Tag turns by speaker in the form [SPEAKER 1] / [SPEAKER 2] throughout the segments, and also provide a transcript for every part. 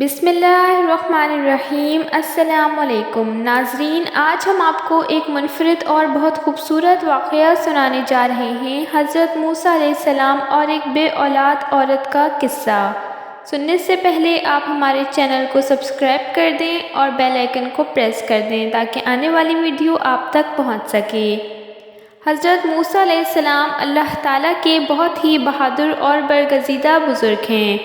[SPEAKER 1] بسم اللہ الرحمن الرحیم۔ السلام علیکم ناظرین، آج ہم آپ کو ایک منفرد اور بہت خوبصورت واقعہ سنانے جا رہے ہیں، حضرت موسیٰ علیہ السلام اور ایک بے اولاد عورت کا قصہ۔ سننے سے پہلے آپ ہمارے چینل کو سبسکرائب کر دیں اور بیل آئیکن کو پریس کر دیں تاکہ آنے والی ویڈیو آپ تک پہنچ سکے۔ حضرت موسیٰ علیہ السلام اللہ تعالیٰ کے بہت ہی بہادر اور برگزیدہ بزرگ ہیں۔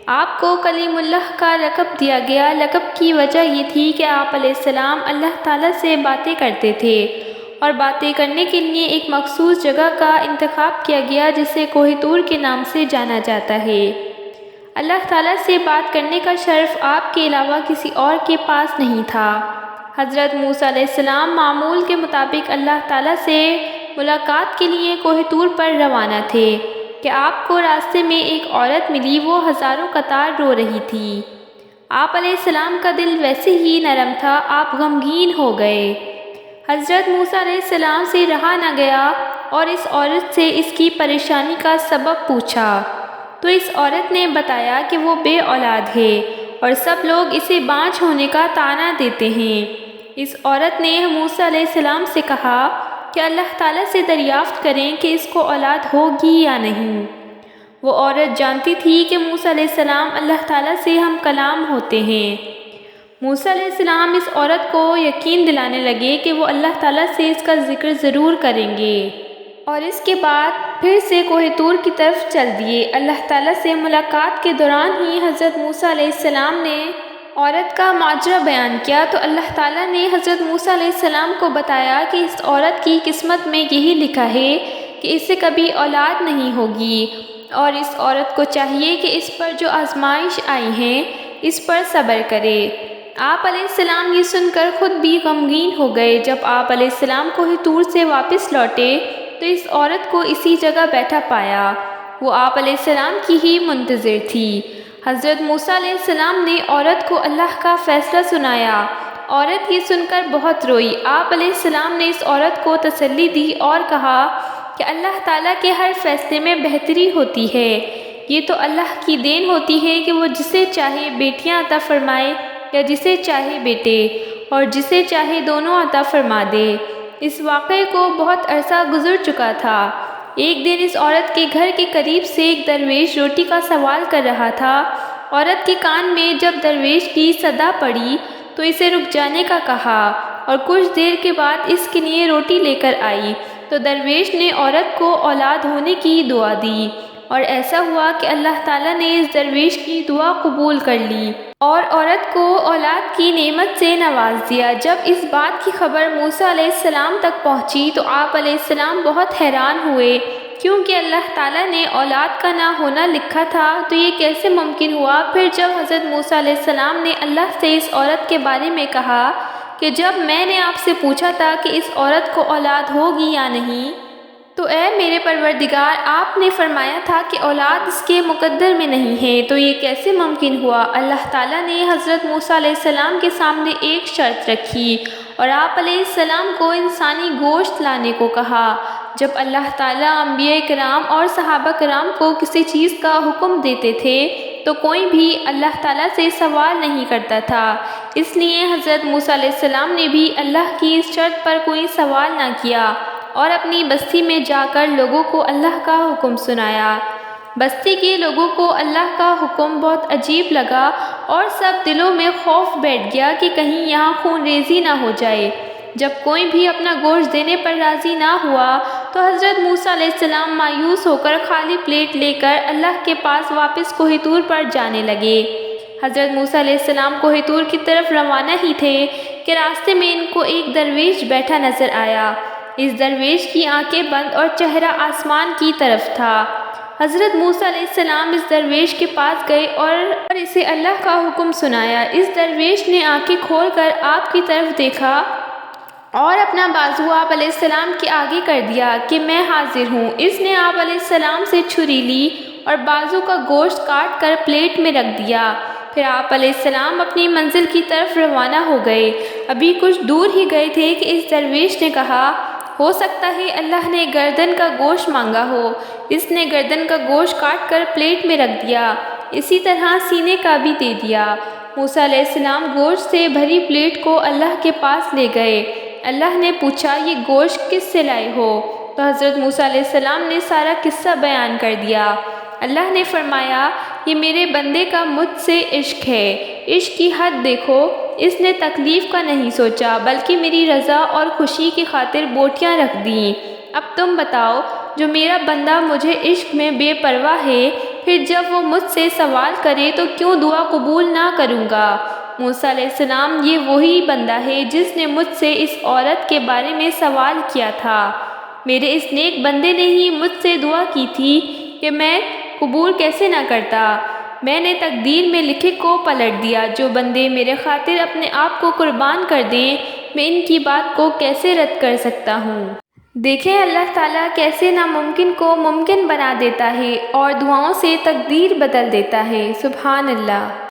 [SPEAKER 1] آپ کو کلیم اللہ کا لقب دیا گیا۔ لقب کی وجہ یہ تھی کہ آپ علیہ السلام اللہ تعالیٰ سے باتیں کرتے تھے اور باتیں کرنے کے لیے ایک مخصوص جگہ کا انتخاب کیا گیا جسے کوہ طور کے نام سے جانا جاتا ہے۔ اللہ تعالیٰ سے بات کرنے کا شرف آپ کے علاوہ کسی اور کے پاس نہیں تھا۔ حضرت موسیٰ علیہ السلام معمول کے مطابق اللہ تعالیٰ سے ملاقات کے لیے کوہ طور پر روانہ تھے کہ آپ کو راستے میں ایک عورت ملی۔ وہ ہزاروں قطار رو رہی تھی۔ آپ علیہ السلام کا دل ویسے ہی نرم تھا، آپ غمگین ہو گئے۔ حضرت موسیٰ علیہ السلام سے رہا نہ گیا اور اس عورت سے اس کی پریشانی کا سبب پوچھا تو اس عورت نے بتایا کہ وہ بے اولاد ہے اور سب لوگ اسے بانجھ ہونے کا طعنہ دیتے ہیں۔ اس عورت نے موسیٰ علیہ السلام سے کہا کہ اللہ تعالیٰ سے دریافت کریں کہ اس کو اولاد ہوگی یا نہیں۔ وہ عورت جانتی تھی کہ موسیٰ علیہ السلام اللہ تعالیٰ سے ہم کلام ہوتے ہیں۔ موسیٰ علیہ السلام اس عورت کو یقین دلانے لگے کہ وہ اللہ تعالیٰ سے اس کا ذکر ضرور کریں گے اور اس کے بعد پھر سے کوہ طور کی طرف چل دیے۔ اللہ تعالیٰ سے ملاقات کے دوران ہی حضرت موسیٰ علیہ السلام نے عورت کا ماجرا بیان کیا تو اللہ تعالیٰ نے حضرت موسیٰ علیہ السلام کو بتایا کہ اس عورت کی قسمت میں یہی لکھا ہے کہ اسے کبھی اولاد نہیں ہوگی اور اس عورت کو چاہیے کہ اس پر جو آزمائش آئی ہیں اس پر صبر کرے۔ آپ علیہ السلام یہ سن کر خود بھی غمگین ہو گئے۔ جب آپ علیہ السلام کوہ طور سے واپس لوٹے تو اس عورت کو اسی جگہ بیٹھا پایا۔ وہ آپ علیہ السلام کی ہی منتظر تھی۔ حضرت موسیٰ علیہ السلام نے عورت کو اللہ کا فیصلہ سنایا۔ عورت یہ سن کر بہت روئی۔ آپ علیہ السلام نے اس عورت کو تسلی دی اور کہا کہ اللہ تعالیٰ کے ہر فیصلے میں بہتری ہوتی ہے۔ یہ تو اللہ کی دین ہوتی ہے کہ وہ جسے چاہے بیٹیاں عطا فرمائے یا جسے چاہے بیٹے اور جسے چاہے دونوں عطا فرما دے۔ اس واقعے کو بہت عرصہ گزر چکا تھا۔ ایک دن اس عورت کے گھر کے قریب سے ایک درویش روٹی کا سوال کر رہا تھا۔ عورت کے کان میں جب درویش کی صدا پڑی تو اسے رک جانے کا کہا اور کچھ دیر کے بعد اس کے لیے روٹی لے کر آئی تو درویش نے عورت کو اولاد ہونے کی دعا دی اور ایسا ہوا کہ اللہ تعالیٰ نے اس درویش کی دعا قبول کر لی اور عورت کو اولاد کی نعمت سے نواز دیا۔ جب اس بات کی خبر موسیٰ علیہ السلام تک پہنچی تو آپ علیہ السلام بہت حیران ہوئے کیونکہ اللہ تعالیٰ نے اولاد کا نہ ہونا لکھا تھا تو یہ کیسے ممکن ہوا۔ پھر جب حضرت موسیٰ علیہ السلام نے اللہ سے اس عورت کے بارے میں کہا کہ جب میں نے آپ سے پوچھا تھا کہ اس عورت کو اولاد ہوگی یا نہیں تو اے میرے پروردگار آپ نے فرمایا تھا کہ اولاد اس کے مقدر میں نہیں ہے، تو یہ کیسے ممکن ہوا۔ اللہ تعالیٰ نے حضرت موسیٰ علیہ السلام کے سامنے ایک شرط رکھی اور آپ علیہ السلام کو انسانی گوشت لانے کو کہا۔ جب اللہ تعالیٰ انبیاء کرام اور صحابہ کرام کو کسی چیز کا حکم دیتے تھے تو کوئی بھی اللہ تعالیٰ سے سوال نہیں کرتا تھا، اس لیے حضرت موسیٰ علیہ السلام نے بھی اللہ کی اس شرط پر کوئی سوال نہ کیا اور اپنی بستی میں جا کر لوگوں کو اللہ کا حکم سنایا۔ بستی کے لوگوں کو اللہ کا حکم بہت عجیب لگا اور سب دلوں میں خوف بیٹھ گیا کہ کہیں یہاں خون ریزی نہ ہو جائے۔ جب کوئی بھی اپنا گوشت دینے پر راضی نہ ہوا تو حضرت موسیٰ علیہ السلام مایوس ہو کر خالی پلیٹ لے کر اللہ کے پاس واپس کوہ طور پر جانے لگے۔ حضرت موسیٰ علیہ السلام کوہ طور کی طرف روانہ ہی تھے کہ راستے میں ان کو ایک درویش بیٹھا نظر آیا۔ اس درویش کی آنکھیں بند اور چہرہ آسمان کی طرف تھا۔ حضرت موسیٰ علیہ السلام اس درویش کے پاس گئے اور اسے اللہ کا حکم سنایا۔ اس درویش نے آنکھیں کھول کر آپ کی طرف دیکھا اور اپنا بازو آپ علیہ السلام کے آگے کر دیا کہ میں حاضر ہوں۔ اس نے آپ علیہ السلام سے چھری لی اور بازو کا گوشت کاٹ کر پلیٹ میں رکھ دیا۔ پھر آپ علیہ السلام اپنی منزل کی طرف روانہ ہو گئے۔ ابھی کچھ دور ہی گئے تھے کہ اس درویش نے کہا ہو سکتا ہے اللہ نے گردن کا گوشت مانگا ہو۔ اس نے گردن کا گوشت کاٹ کر پلیٹ میں رکھ دیا، اسی طرح سینے کا بھی دے دیا۔ موسیٰ علیہ السلام گوشت سے بھری پلیٹ کو اللہ کے پاس لے گئے۔ اللہ نے پوچھا یہ گوشت کس سے لائے ہو؟ تو حضرت موسیٰ علیہ السلام نے سارا قصہ بیان کر دیا۔ اللہ نے فرمایا یہ میرے بندے کا مجھ سے عشق ہے، عشق کی حد دیکھو، اس نے تکلیف کا نہیں سوچا بلکہ میری رضا اور خوشی کی خاطر بوٹیاں رکھ دیں۔ اب تم بتاؤ جو میرا بندہ مجھے عشق میں بے پرواہ ہے، پھر جب وہ مجھ سے سوال کرے تو کیوں دعا قبول نہ کروں گا؟ موسیٰ علیہ السلام یہ وہی بندہ ہے جس نے مجھ سے اس عورت کے بارے میں سوال کیا تھا۔ میرے اس نیک بندے نے ہی مجھ سے دعا کی تھی کہ میں قبول کیسے نہ کرتا۔ میں نے تقدیر میں لکھے کو پلٹ دیا۔ جو بندے میرے خاطر اپنے آپ کو قربان کر دیں، میں ان کی بات کو کیسے رد کر سکتا ہوں؟ دیکھیں اللہ تعالیٰ کیسے ناممکن کو ممکن بنا دیتا ہے اور دعاؤں سے تقدیر بدل دیتا ہے۔ سبحان اللہ۔